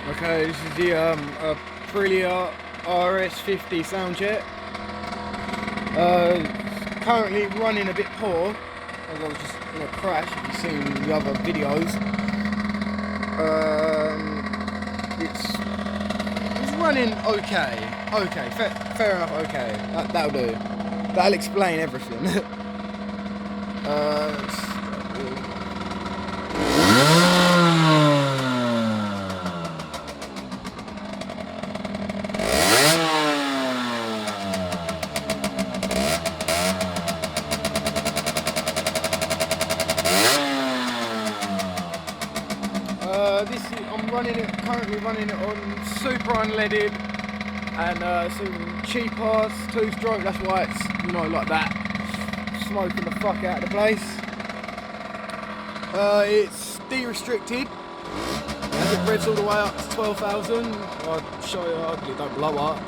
Okay, this is the Aprilia RS50 soundcheck. Currently running a bit poor, as I was just in a crash, if you've seen the other videos. It's running okay. Okay, fair enough, okay. That'll do. That'll explain everything. I'm currently running it on super unleaded and some cheap ass 2-stroke. That's why it's, you know, like that, smoking the fuck out of the place. It's de-restricted as it revs all the way up to 12,000. I'll show you, hopefully it don't blow up.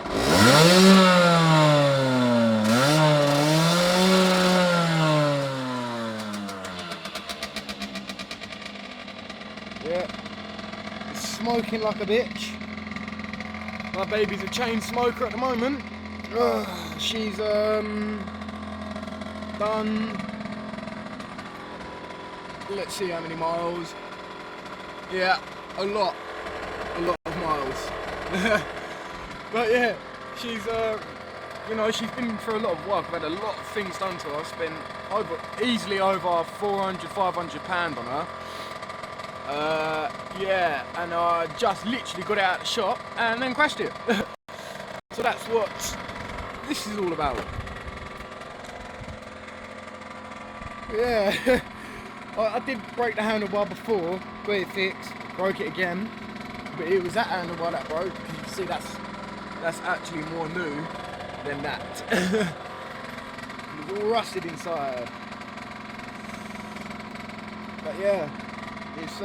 Yeah. Smoking like a bitch. My baby's a chain smoker at the moment. She's done, let's see how many miles. Yeah, a lot of miles. But yeah, she's you know, she's been through a lot of work. I've had a lot of things done to her. Spent easily over 400, 500 pounds on her. Yeah, and I just literally got it out of the shop and then crashed it. So that's what this is all about. Yeah, I did break the handlebar before, got it fixed, broke it again, but it was that handlebar that broke, because you can see that's actually more new than that. It was all rusted inside. But yeah. It's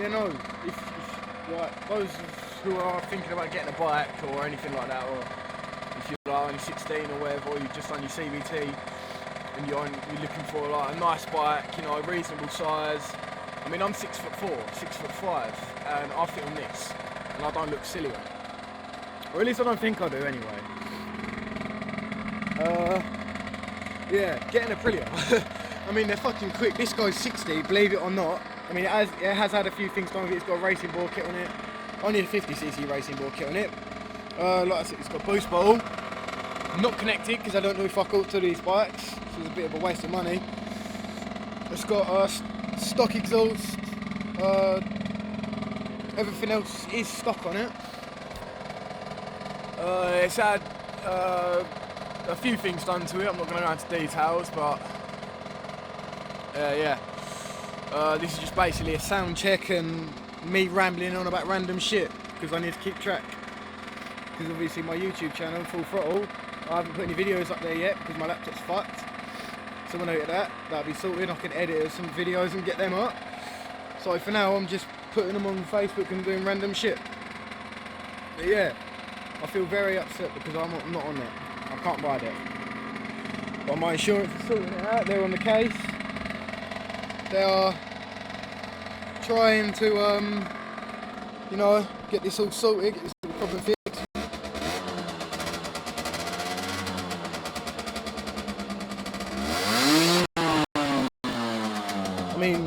you know, if like those who are thinking about getting a bike or anything like that, or if you're like only 16 or whatever, or you've just done your CVT and you're looking for like a nice bike, you know, a reasonable size. I mean, I'm 6'4", 6'5", and I fit on this, and I don't look silly on it, or at least I don't think I do anyway. Yeah, getting a Aprilia. I mean, they're fucking quick. This goes 60, believe it or not. I mean, it has had a few things done with it. It's got a racing board kit on it. Only a 50cc racing board kit on it. Like I said, it's got boost bottle. Not connected, because I don't do fuck all to these bikes. So it's a bit of a waste of money. It's got stock exhaust. Everything else is stock on it. It's had a few things done to it. I'm not going to go into details, but yeah, this is just basically a sound check and me rambling on about random shit, because I need to keep track, because obviously my YouTube channel, Full Throttle, I haven't put any videos up there yet because my laptop's fucked. So when I get that'll be sorted. I can edit some videos and get them up. So for now I'm just putting them on Facebook and doing random shit. But yeah, I feel very upset because I'm not on it. I can't ride it. But my insurance is sorting it out. They're on the case. They are trying to, you know, get this all sorted, get this problem fixed. I mean,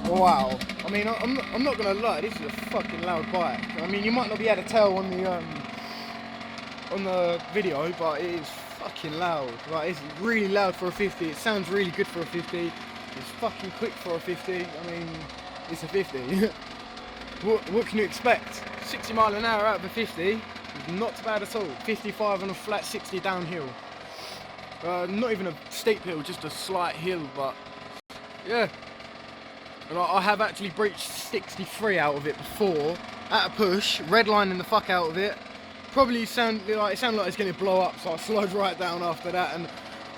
wow. I mean, I'm not gonna lie. This is a fucking loud bike. I mean, you might not be able to tell on the video, but it is fucking loud. Like, it's really loud for a 50. It sounds really good for a 50. It's fucking quick for a 50. I mean, it's a 50. What can you expect? 60 mile an hour out of a 50 is not bad at all. 55 on a flat 60 downhill. Not even a steep hill, just a slight hill, but yeah. And I have actually breached 63 out of it before, at a push, redlining the fuck out of it. Probably sounded like it's going to blow up, so I slowed right down after that and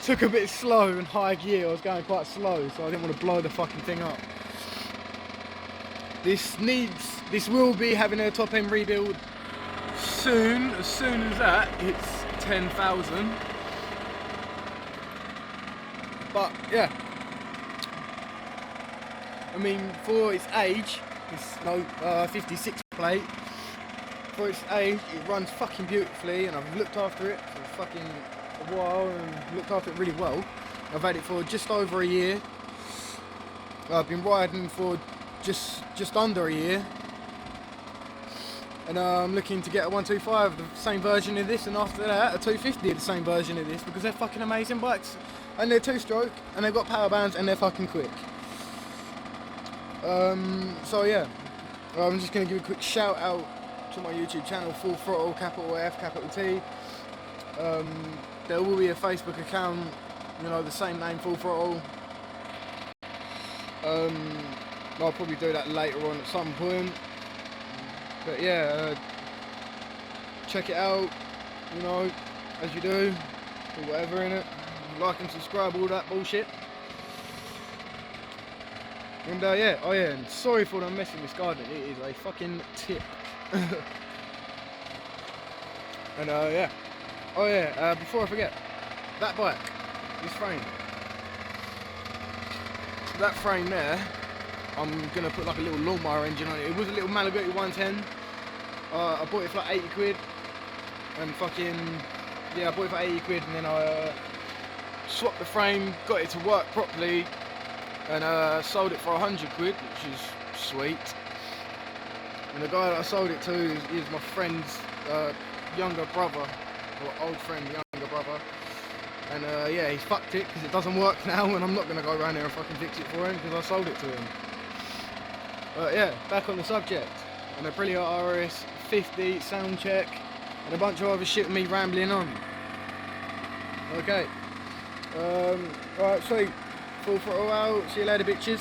took a bit slow in high gear. I was going quite slow, so I didn't want to blow the fucking thing up. This will be having a top end rebuild soon. As soon as that hits 10,000. But yeah, I mean, for its age, it's no 56 plate. For its age, it runs fucking beautifully, and I've looked after it for fucking a while and looked after it really well. I've had it for just over a year. I've been riding for just under a year, and I'm looking to get a 125, the same version of this, and after that a 250, the same version of this, because they're fucking amazing bikes, and they're 2-stroke, and they've got power bands, and they're fucking quick. So yeah, I'm just going to give a quick shout out to my YouTube channel, Full Throttle, capital F, capital T. There will be a Facebook account, you know, the same name, Full Throttle. I'll probably do that later on at some point. But yeah, check it out, you know, as you do, or whatever in it. Like and subscribe, all that bullshit. And yeah, oh yeah, and sorry for the mess in this garden, it is a fucking tip. And yeah, oh yeah, before I forget, that bike, this frame, that frame there, I'm gonna put like a little lawnmower engine on it. It was a little Malaguti 110. I bought it for like 80 quid, and fucking, yeah, I bought it for 80 quid, and then I swapped the frame, got it to work properly, and sold it for 100 quid, which is sweet. And the guy that I sold it to is my friend's younger brother, or old friend, younger brother. And yeah, he's fucked it because it doesn't work now, and I'm not going to go around there and fucking fix it for him because I sold it to him. But yeah, back on the subject. An Aprilia RS50 sound check, and a bunch of other shit with me rambling on. Okay. Alright, sweet. Full throttle out. See you later, bitches.